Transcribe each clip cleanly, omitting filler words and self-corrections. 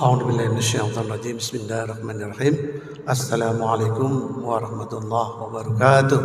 A'udzubillahiminasyaitonirrajim. Bismillahirrahmanirrahim. Assalamualaikum warahmatullahi wabarakatuh.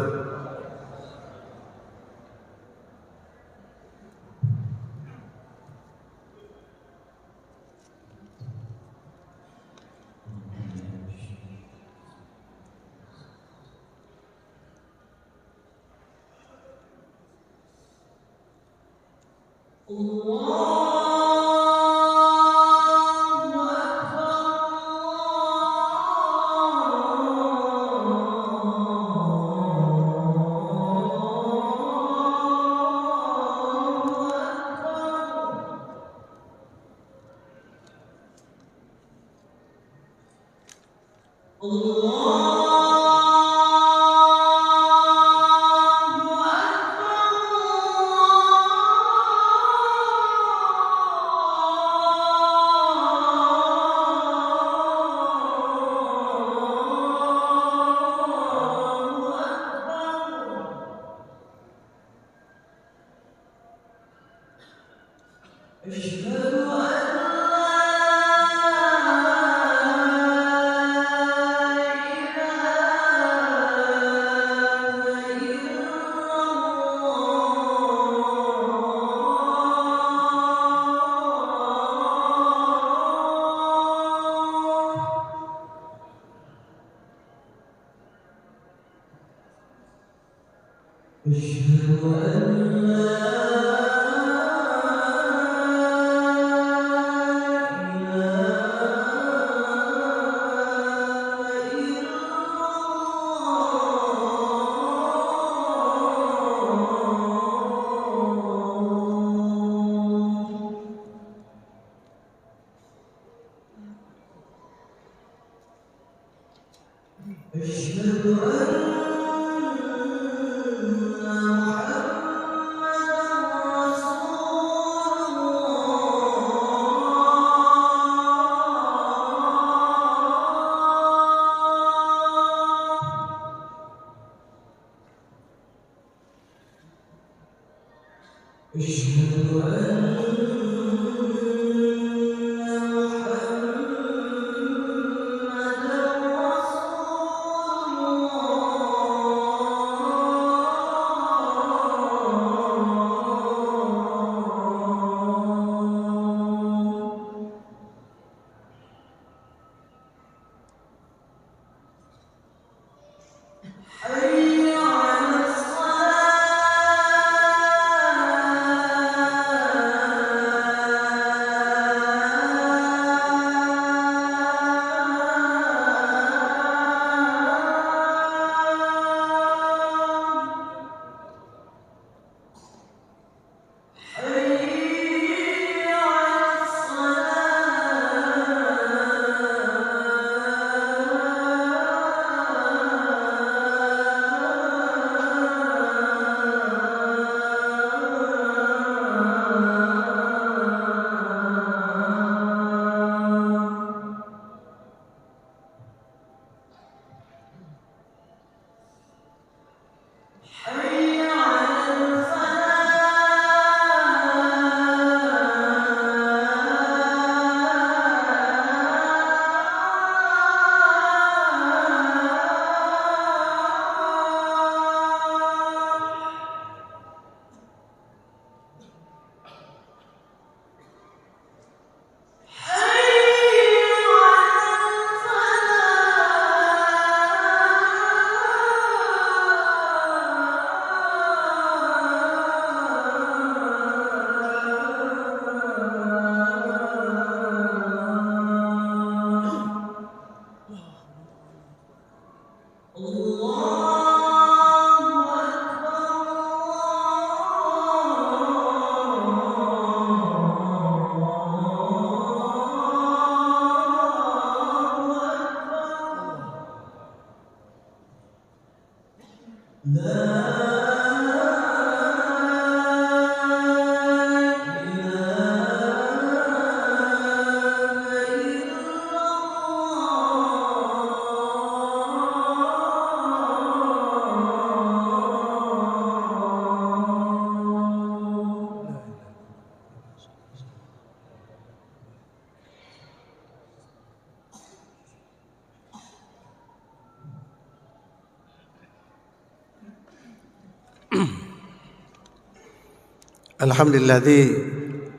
Alhamdulilladzi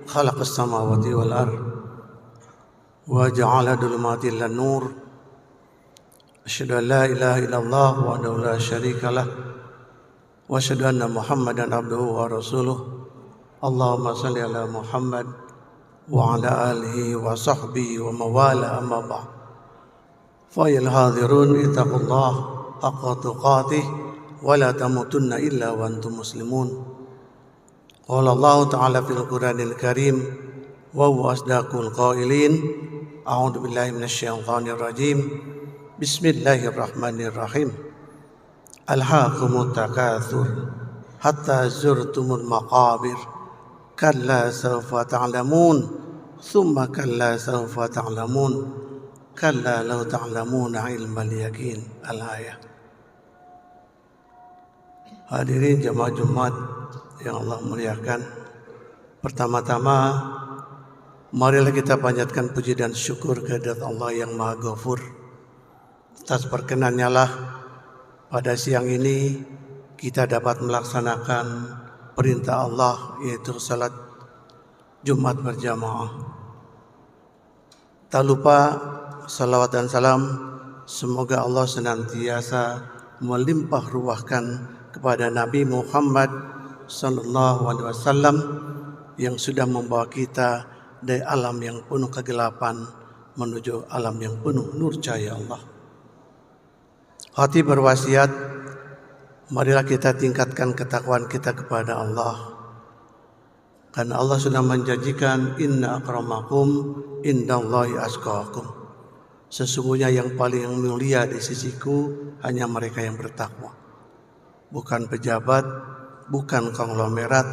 khalaqas samawati wal ard wa ja'ala dhulumatil lan nur. Asyhadu an la ilaha illallah wahdahu la syarikalah wa asyhadu anna Muhammadan abduhu wa rasuluh. Allahumma shalli ala Muhammad wa ala alihi wa sahbihi wa mawala amma ba'd. Fa ya hadirun ittaqullah haqqa tuqatih wa la tamutunna illa wa antum muslimun. Qala Allah Ta'ala fil Qur'anil Karim wa huwa asdaqul qailin. A'udzu billahi minasyaitonir rajim. Bismillahirrahmanirrahim. Alhaakumut takatsur hatta zurtumul maqabir. Kalla sawfa ta'lamun, thumma kalla sawfa ta'lamun. Kalla law ta'lamuna ilmal yaqin. Al-ayah. Hadirin jamaah Jumat yang Allah muliakan, pertama-tama marilah kita panjatkan puji dan syukur kehadirat Allah yang Maha Ghafur. Atas perkenannya lah pada siang ini kita dapat melaksanakan perintah Allah, yaitu salat Jumat berjamaah. Tak lupa salawat dan salam semoga Allah senantiasa melimpah ruahkan kepada Nabi Muhammad Sallallahu Alaihi Wasallam yang sudah membawa kita dari alam yang penuh kegelapan menuju alam yang penuh nur cahaya Allah. Hati berwasiat, marilah kita tingkatkan ketakwaan kita kepada Allah. Karena Allah sudah menjanjikan, inna akramakum indallahi atqakum. Sesungguhnya yang paling mulia di sisiku hanya mereka yang bertakwa. Bukan pejabat, bukan konglomerat,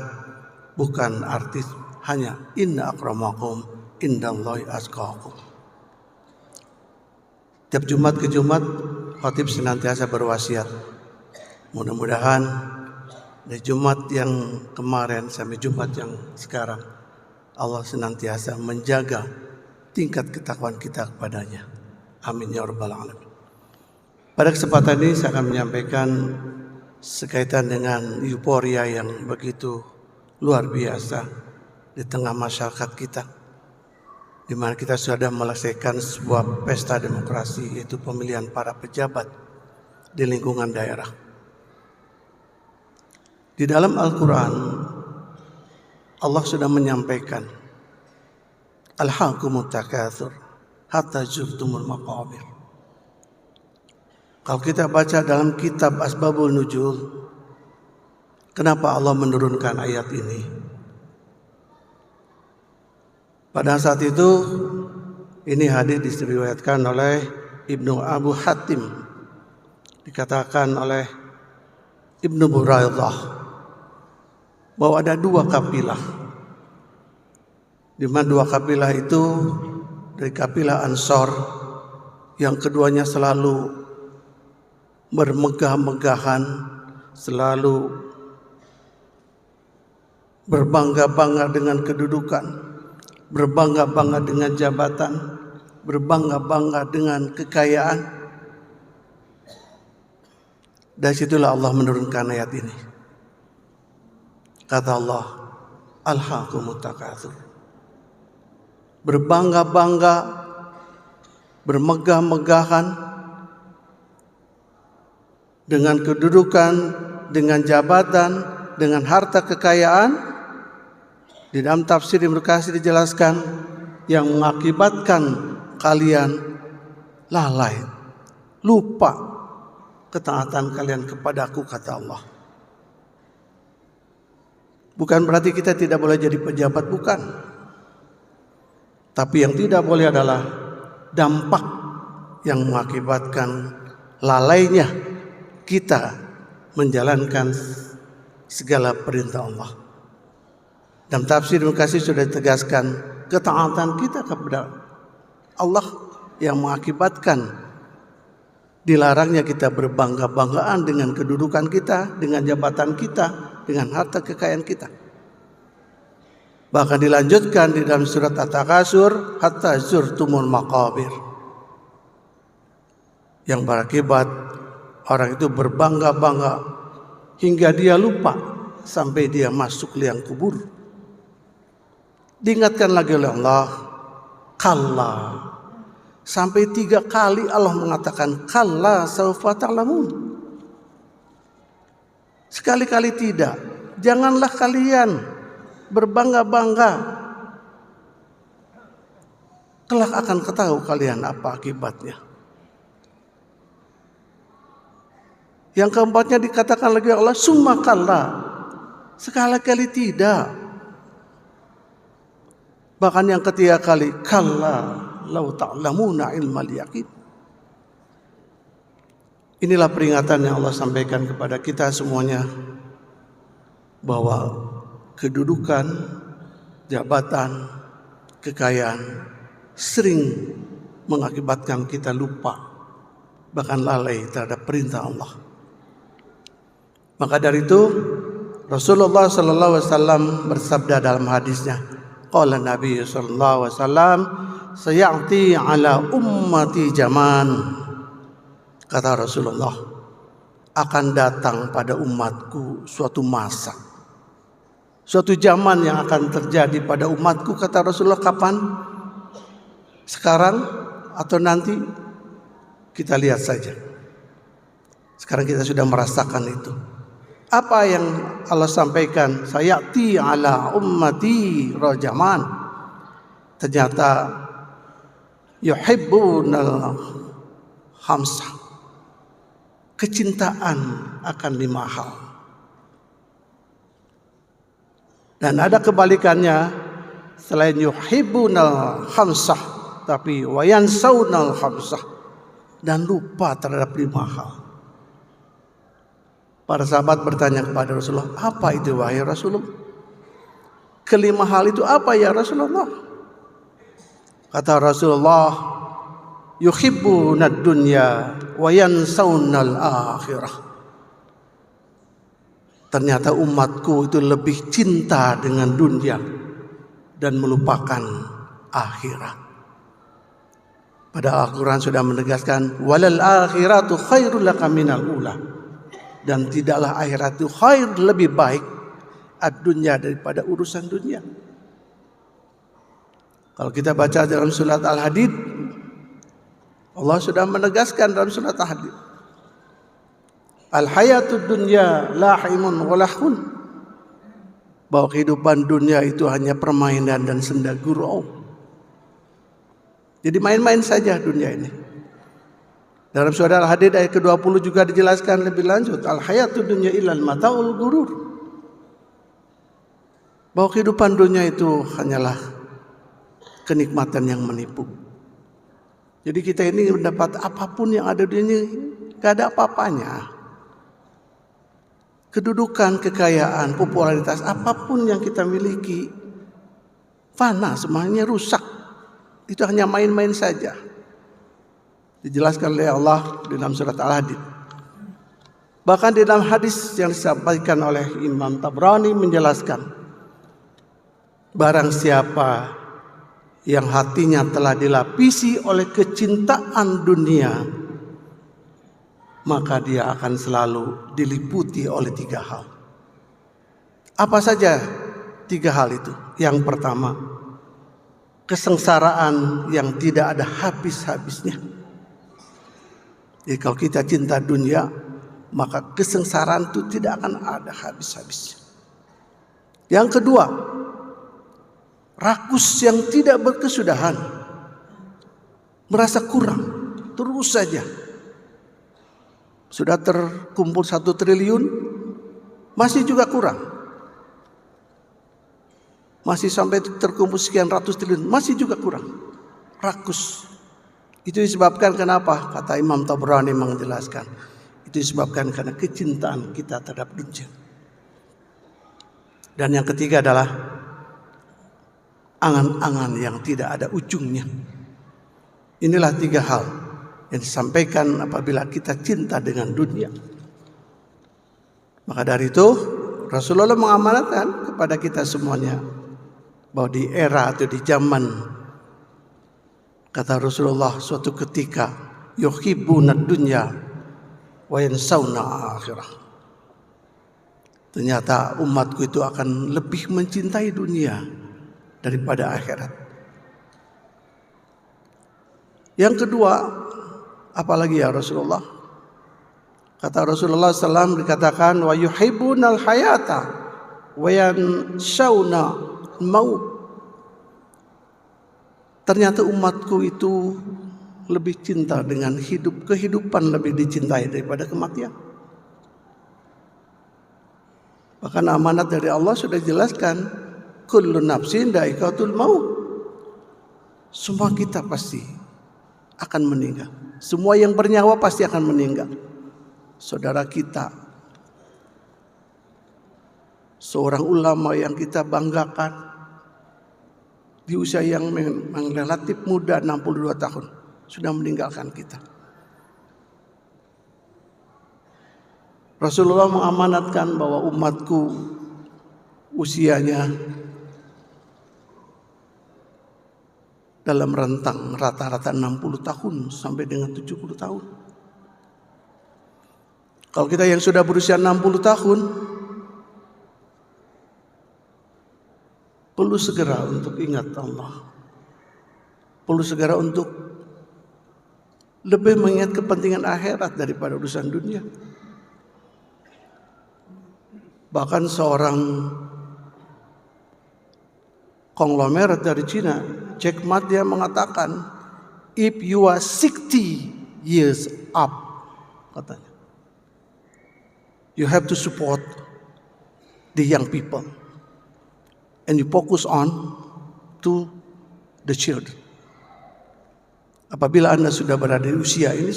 bukan artis, hanya inna akramakum indallahi atqakum. Tiap Jumat ke Jumat, khatib senantiasa berwasiat. Mudah-mudahan dari Jumat yang kemarin sampai Jumat yang sekarang, Allah senantiasa menjaga tingkat ketakwaan kita kepadanya. Amin ya rabbal alamin. Pada kesempatan ini saya akan menyampaikan sekaitan dengan euforia yang begitu luar biasa di tengah masyarakat kita, di mana kita sudah melesaikan sebuah pesta demokrasi, yaitu pemilihan para pejabat di lingkungan daerah. Di dalam Al-Quran Allah sudah menyampaikan, alhaakumut takatsur hatta zurtumul maqabir. Kalau kita baca dalam kitab Asbabun Nuzul, kenapa Allah menurunkan ayat ini? Pada saat itu, ini hadis diriwayatkan oleh Ibnu Abu Hatim, dikatakan oleh Ibnu Buraidah bahwa ada dua kafilah, di mana dua kafilah itu dari kafilah Ansor, yang keduanya selalu bermegah-megahan, selalu berbangga-bangga dengan kedudukan, berbangga-bangga dengan jabatan, berbangga-bangga dengan kekayaan. Dari situlah Allah menurunkan ayat ini. Kata Allah, alhaakumut takatsur. Berbangga-bangga, bermegah-megahan dengan kedudukan, dengan jabatan, dengan harta kekayaan. Di dalam tafsir Ibnu Katsir dijelaskan yang mengakibatkan kalian lalai, lupa ketaatan kalian kepadaku, kata Allah. Bukan berarti kita tidak boleh jadi pejabat, bukan. Tapi yang tidak boleh adalah dampak yang mengakibatkan lalainya kita menjalankan segala perintah Allah. Dalam tafsir Ibnu Katsir sudah ditegaskan ketaatan kita kepada Allah yang mengakibatkan dilarangnya kita berbangga-banggaan dengan kedudukan kita, dengan jabatan kita, dengan harta kekayaan kita. Bahkan dilanjutkan di dalam surat At-Takatsur, hatta zurtumul maqabir, yang berakibat orang itu berbangga-bangga hingga dia lupa sampai dia masuk liang kubur. Diingatkan lagi oleh Allah, kalla. Sampai 3 kali Allah mengatakan kalla saufa ta'lamun. Sekali-kali tidak. Janganlah kalian berbangga-bangga. Kelak akan ketahui kalian apa akibatnya. Yang keempatnya dikatakan lagi Allah, summa kalla. Sekali-kali tidak. Bahkan yang ketiga kali, kalla lau ta'lamuna ilmal yaqin. Inilah peringatan yang Allah sampaikan kepada kita semuanya, bahwa kedudukan, jabatan, kekayaan sering mengakibatkan kita lupa, bahkan lalai terhadap perintah Allah. Maka dari itu Rasulullah sallallahu alaihi wasallam bersabda dalam hadisnya, qala Nabi sallallahu alaihi wasallam, sayati ala ummati zaman. Kata Rasulullah, akan datang pada umatku suatu masa, suatu zaman yang akan terjadi pada umatku. Kata Rasulullah, kapan? Sekarang atau nanti? Kita lihat saja. Sekarang kita sudah merasakan itu. Apa yang Allah sampaikan, sayati ala ummati rajaman. Ternyata yuhibbunal khamsah. Kecintaan akan 5 hal. Dan ada kebalikannya, selain yuhibbunal khamsah, tapi wayansawnal khamsah, dan lupa terhadap 5 hal. Para sahabat bertanya kepada Rasulullah, apa itu wahai Rasulullah? Ke-5 hal itu apa ya Rasulullah? Kata Rasulullah, yuhibbunad dunya wa yansawnal akhirah. Ternyata umatku itu lebih cinta dengan dunia dan melupakan akhirat. Pada Al-Quran sudah menegaskan, walal akhiratu khairul laka minal ula. Dan tidaklah akhirat itu khair, lebih baik ad-dunya daripada urusan dunia. Kalau kita baca dalam surat Al-Hadid, Allah sudah menegaskan dalam surat Al-Hadid, al-hayatud dunya lahimun wa lahun, bahwa kehidupan dunia itu hanya permainan dan senda gurau. Jadi main-main saja dunia ini. Dalam surah Al-Hadid ayat ke-20 juga dijelaskan lebih lanjut, al-hayatud dunya illal mata'ul gurur, bahwa kehidupan dunia itu hanyalah kenikmatan yang menipu. Jadi kita ini mendapat apapun yang ada di dunia, gak ada apa-apanya. Kedudukan, kekayaan, popularitas, apapun yang kita miliki fana, semuanya rusak. Itu hanya main-main saja. Dijelaskan oleh Allah di dalam surat Al-Hadid. Bahkan di dalam hadis yang disampaikan oleh Imam Tabrani menjelaskan, barang siapa yang hatinya telah dilapisi oleh kecintaan dunia, maka dia akan selalu diliputi oleh 3 hal. Apa saja 3 hal itu? Yang pertama, kesengsaraan yang tidak ada habis-habisnya. Jadi kalau kita cinta dunia, maka kesengsaraan itu tidak akan ada habis-habisnya. Yang kedua, rakus yang tidak berkesudahan, merasa kurang, terus saja. Sudah terkumpul 1 triliun, masih juga kurang. Masih sampai terkumpul sekian ratus triliun, masih juga kurang. Rakus. Itu disebabkan kenapa? Kata Imam Tabrani menjelaskan, itu disebabkan karena kecintaan kita terhadap dunia. Dan yang ketiga adalah angan-angan yang tidak ada ujungnya. Inilah 3 hal yang disampaikan apabila kita cinta dengan dunia. Maka dari itu Rasulullah mengamanatkan kepada kita semuanya, bahwa di era atau di zaman, kata Rasulullah, suatu ketika yuhibbunad dunya wa yansawna akhirah. Ternyata umatku itu akan lebih mencintai dunia daripada akhirat. Yang kedua, apalagi ya Rasulullah? Kata Rasulullah SAW dikatakan wa yuhibbunal hayata wa yanshawna maut. Ternyata umatku itu lebih cinta dengan kehidupan lebih dicintai daripada kematian. Bahkan amanat dari Allah sudah jelaskan, kullu nafsin dha'iqatul maut. Semua kita pasti akan meninggal. Semua yang bernyawa pasti akan meninggal. Saudara kita, seorang ulama yang kita banggakan di usia yang relatif muda, 62 tahun, sudah meninggalkan kita. Rasulullah mengamanatkan bahwa umatku usianya dalam rentang rata-rata 60 tahun sampai dengan 70 tahun. Kalau kita yang sudah berusia 60 tahun, perlu segera untuk ingat Allah. Perlu segera untuk lebih mengingat kepentingan akhirat daripada urusan dunia. Bahkan seorang konglomerat dari Cina, Jack Ma, dia mengatakan, if you are 60 years up, katanya, you have to support the young people and you focus on to the children. Apabila Anda sudah berada di usia ini,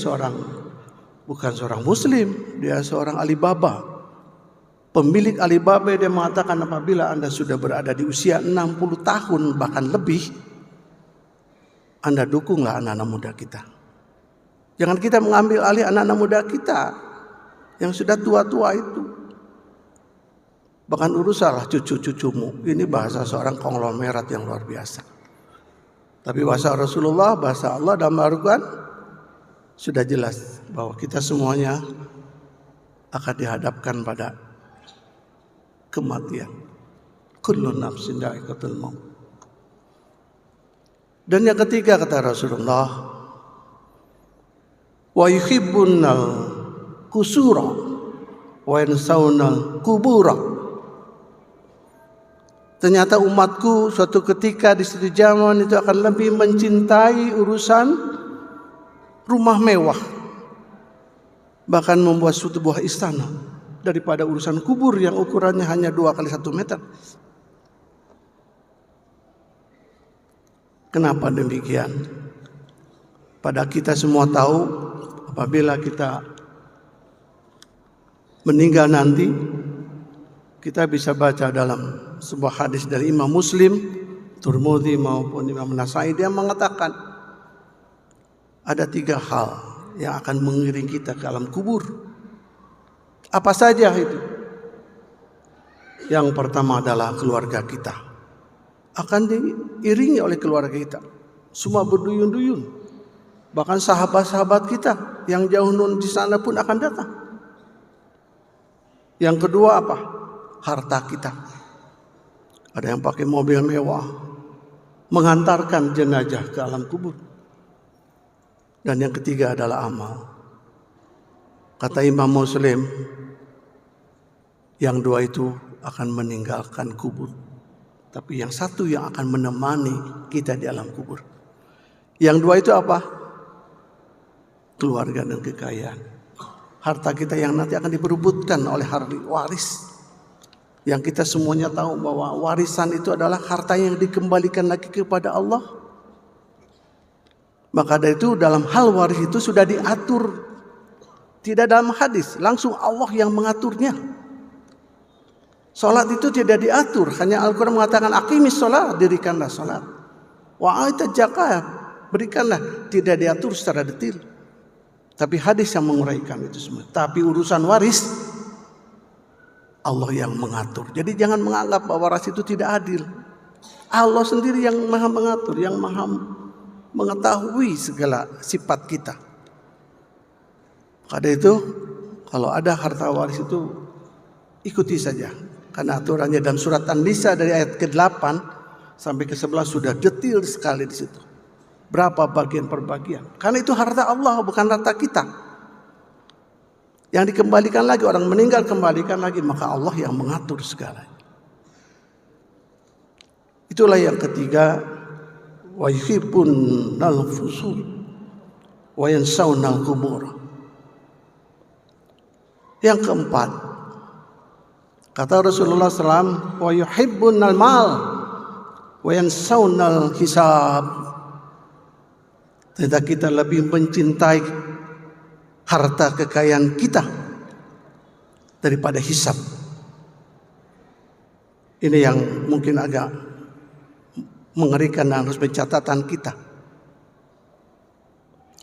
bukan seorang muslim, dia seorang Alibaba. Pemilik Alibaba, dia mengatakan apabila Anda sudah berada di usia 60 tahun bahkan lebih, Anda dukunglah anak-anak muda kita. Jangan kita mengambil alih anak-anak muda kita yang sudah tua-tua itu. Bahkan uruslah cucu-cucumu. Ini bahasa seorang konglomerat yang luar biasa. Tapi bahasa Rasulullah, bahasa Allah dalam Al-Quran sudah jelas bahwa kita semuanya akan dihadapkan pada kematian. Kullu nafsin dha'iqatul maut. Dan yang ketiga kata Rasulullah, wa yuhibbunal kusura wa yansawnal kubura. Ternyata umatku suatu ketika di satu zaman itu akan lebih mencintai urusan rumah mewah, bahkan membuat suatu buah istana, daripada urusan kubur yang ukurannya hanya 2 kali 1 meter. Kenapa demikian? Pada kita semua tahu, apabila kita meninggal nanti, kita bisa baca dalam sebuah hadis dari Imam Muslim, Tirmidzi maupun Imam Nasai, dia mengatakan ada 3 hal yang akan mengiring kita ke alam kubur. Apa saja itu? Yang pertama adalah keluarga kita. Akan diiringi oleh keluarga kita. Semua berduyun-duyun. Bahkan sahabat-sahabat kita yang jauh nun di sana pun akan datang. Yang kedua apa? Harta kita. Ada yang pakai mobil mewah mengantarkan jenazah ke alam kubur. Dan yang ketiga adalah amal. Kata Imam Muslim, yang 2 itu akan meninggalkan kubur, tapi yang 1 yang akan menemani kita di alam kubur. Yang 2 itu apa? Keluarga dan kekayaan. Harta kita yang nanti akan diperebutkan oleh ahli waris. Yang kita semuanya tahu bahwa warisan itu adalah harta yang dikembalikan lagi kepada Allah. Maka dari itu dalam hal waris itu sudah diatur. Tidak dalam hadis, langsung Allah yang mengaturnya. Salat itu tidak diatur, hanya Al-Quran mengatakan aqimis salat, dirikanlah salat. Wa ataz zakat, berikanlah, tidak diatur secara detail. Tapi hadis yang menguraikan itu semua. Tapi urusan waris Allah yang mengatur. Jadi jangan menganggap bahwa waris itu tidak adil. Allah sendiri yang maha mengatur, yang maha mengetahui segala sifat kita. Karena itu kalau ada harta waris itu ikuti saja. Karena aturannya dalam surat An-Nisa dari ayat ke-8 sampai ke 11 sudah detail sekali di situ. Berapa bagian per bagian. Karena itu harta Allah, bukan harta kita. Yang dikembalikan lagi, orang meninggal kembalikan lagi, maka Allah yang mengatur segalanya. Itulah yang ketiga, wa yuhibbunal fusul wa yansawnal qubur. Yang keempat, kata Rasulullah SAW, wa yuhibbunal mal wa yansawnal hisab. Ternyata kita lebih mencintai harta kekayaan kita daripada hisab. Ini yang mungkin agak mengerikan dan harus pencatatan kita.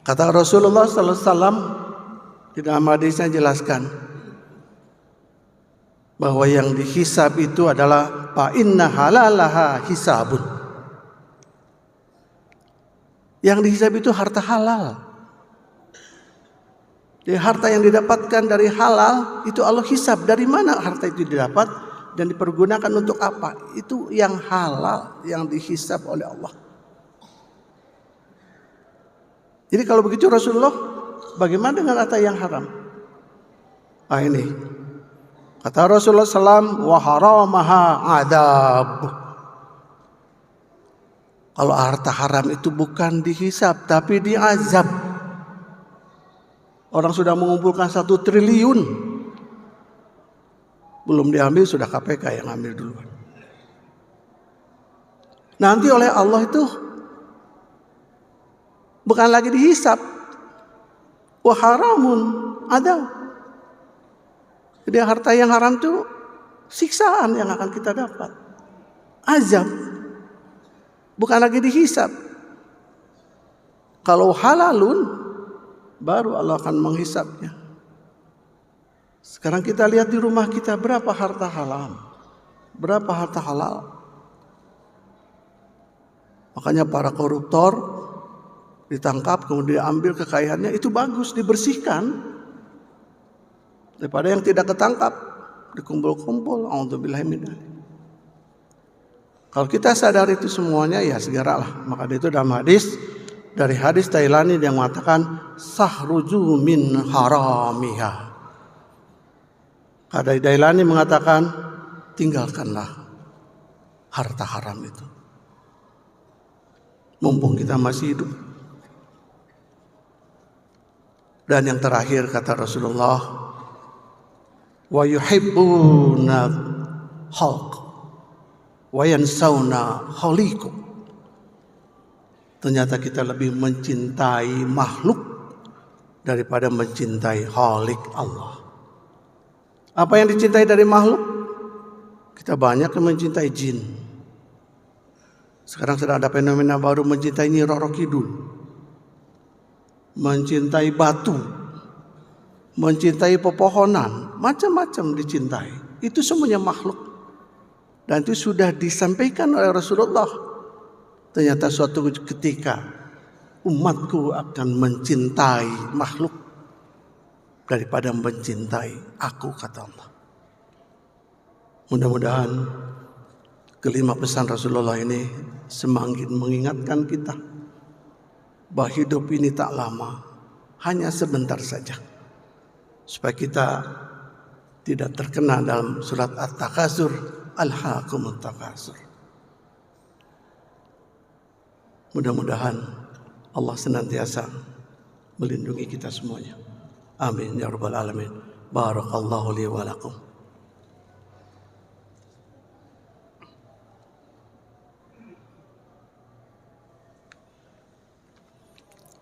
Kata Rasulullah SAW di dalam hadisnya jelaskan bahwa yang dihisab itu adalah fa inna halalaha hisabun. Yang dihisab itu harta halal. Jadi harta yang didapatkan dari halal itu Allah hisab. Dari mana harta itu didapat dan dipergunakan untuk apa? Itu yang halal yang dihisab oleh Allah. Jadi kalau begitu Rasulullah, bagaimana dengan harta yang haram? Ini kata Rasulullah SAW, wa haramaha adab. Kalau harta haram itu bukan dihisab tapi diazab. Orang sudah mengumpulkan 1 triliun, belum diambil sudah KPK yang ambil duluan. Nanti oleh Allah itu bukan lagi dihisab, wa haramun adab. Jadi harta yang haram itu siksaan yang akan kita dapat, azab, bukan lagi dihisab. Kalau halalun, baru Allah akan menghisabnya. Sekarang kita lihat di rumah kita berapa harta halal, berapa harta halal. Makanya para koruptor ditangkap kemudian diambil kekayaannya, itu bagus, dibersihkan. Daripada yang tidak ketangkap, dikumpul-kumpul. A'udzubillahi min dzalik. Kalau kita sadar itu semuanya, ya segeralah. Maka itu dalam hadis, dari hadis Dailani yang mengatakan sahruju min haramiha. Kata Dailani mengatakan tinggalkanlah harta haram itu. Mumpung kita masih hidup. Dan yang terakhir kata Rasulullah, wa yuhibbuna khalq wa yansawna khaliqu. Ternyata kita lebih mencintai makhluk daripada mencintai Khalik Allah. Apa yang dicintai dari makhluk? Kita banyak yang mencintai jin. Sekarang sedang ada fenomena baru mencintai Nyi Roro Kidul, mencintai batu, mencintai pepohonan, macam-macam dicintai. Itu semuanya makhluk. Dan itu sudah disampaikan oleh Rasulullah. Ternyata suatu ketika umatku akan mencintai makhluk daripada mencintai aku, kata Allah. Mudah-mudahan kelima pesan Rasulullah ini semakin mengingatkan kita bahwa hidup ini tak lama, hanya sebentar saja. Supaya kita tidak terkena dalam surat At-Takasur, Alhaakumut Takasur. Mudah-mudahan Allah senantiasa melindungi kita semuanya. Amin ya rabbal alamin. Barakallahu li wa lakum.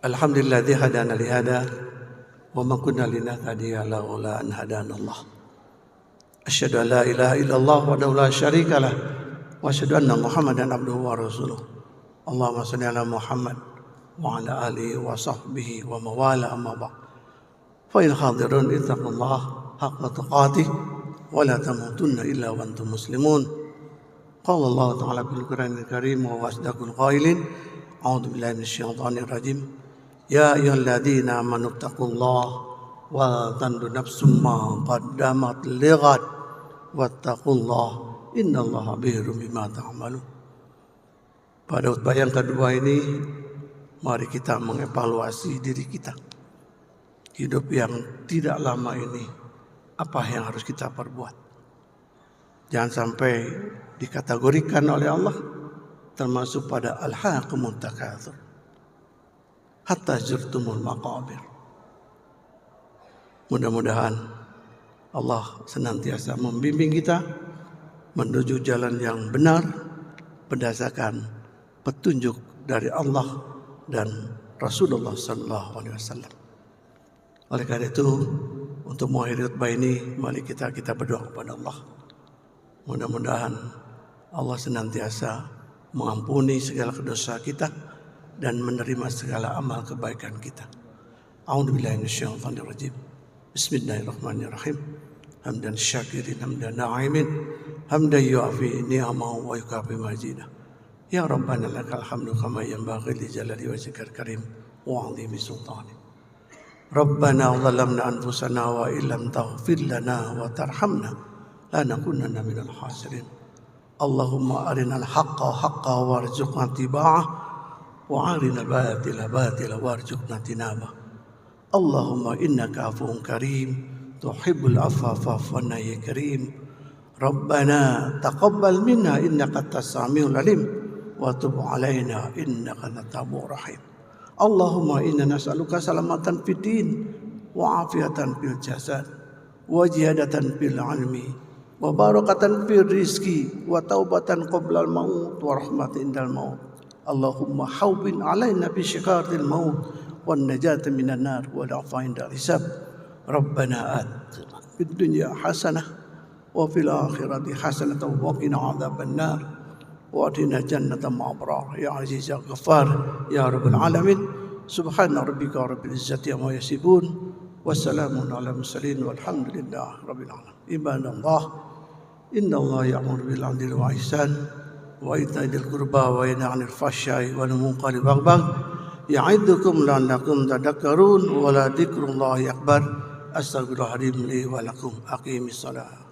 Alhamdulilladzi hadana li hada wa ma kunna linahtadiya laula an hadana Allah. Asyhadu an la ilaha illallah wahdahu la syarika lah wa asyhadu anna Muhammadan abduhu wa rasuluh. Allahumma salli ala Muhammad wa ala alihi wa sahbihi wa mawala amma ba'd. Fa il hadirun ittaqullaha haqqa tuqatih wa la tamutunna illa wa antum muslimun. Qala Allah ta'ala bil Qur'anil Karim wa asdaqul qailin. A'udzu billahi minasyaitonir rajim. Ya ayyuhalladzina amanu taqullaha wa tandu nafsum ma qaddamat lighad wattaqullaha innallaha bihirum bima ta'malun. Pada khutbah yang kedua ini, mari kita mengevaluasi diri kita. Hidup yang tidak lama ini, apa yang harus kita perbuat? Jangan sampai dikategorikan oleh Allah termasuk pada alhaakumut takatsur hatta zurtumul maqabir. Mudah-mudahan Allah senantiasa membimbing kita menuju jalan yang benar berdasarkan petunjuk dari Allah dan Rasulullah SAW. Oleh karena itu, untuk mengakhiri khutbah ini, mari kita berdoa kepada Allah. Mudah-mudahan Allah senantiasa mengampuni segala dosa kita dan menerima segala amal kebaikan kita. A'udzubillahi minasyaitonir rajim. Bismillahirrahmanirrahim. Hamdan syakirin, hamdan na'imin, hamdan yu'afi ni'amahu wa yukafi majidah. Ya Rabbana lakal hamdu kama yanbaghi li jalali wajhikal karim wa 'azimi sultanik. Rabbana zalamna anfusana wa illam taghfir lana wa tarhamna lanakunanna minal khasirin. Allahumma arinal haqqa haqqa warzuqna tiba'ah wa arinal batila batila warzuqna tinabah. Allahumma innaka afuwun karim tuhibbul afwa fa'fu anna ya karim. Rabbana taqabbal minna innaka antas samiul alim wa tub 'alaina innaka antat tawwabur rahim. Allahumma inna nas'aluka salamatan fid din wa afiatan fil jasad wa ziyadatan fil ilmi wa barakatan fil rizqi wa taubatan qabla al maut wa rahmatan indal maut. Allahumma hawwin 'alaina bi syikaratil maut wan najata minan nar wal 'afwa indal hisab. Rabbana atina fid dunya hasanah wa fil akhirati hasanah wa qina 'adzaban nar. وأتنا جنة مع أبرار يا عزيز يا غفار يا رب العالمين. سبحان ربك رب العزة عما يصفون والسلام على المرسلين والحمد لله رب العالمين. عباد الله إن الله يأمر بالعدل والإحسان وإيتاء ذي القربى وينهى عن الفحشاء والمنكر والبغي يعظكم لعلكم تذكرون ولذكر الله أكبر. أستغفر الله لي ولكم. أقيموا الصلاة.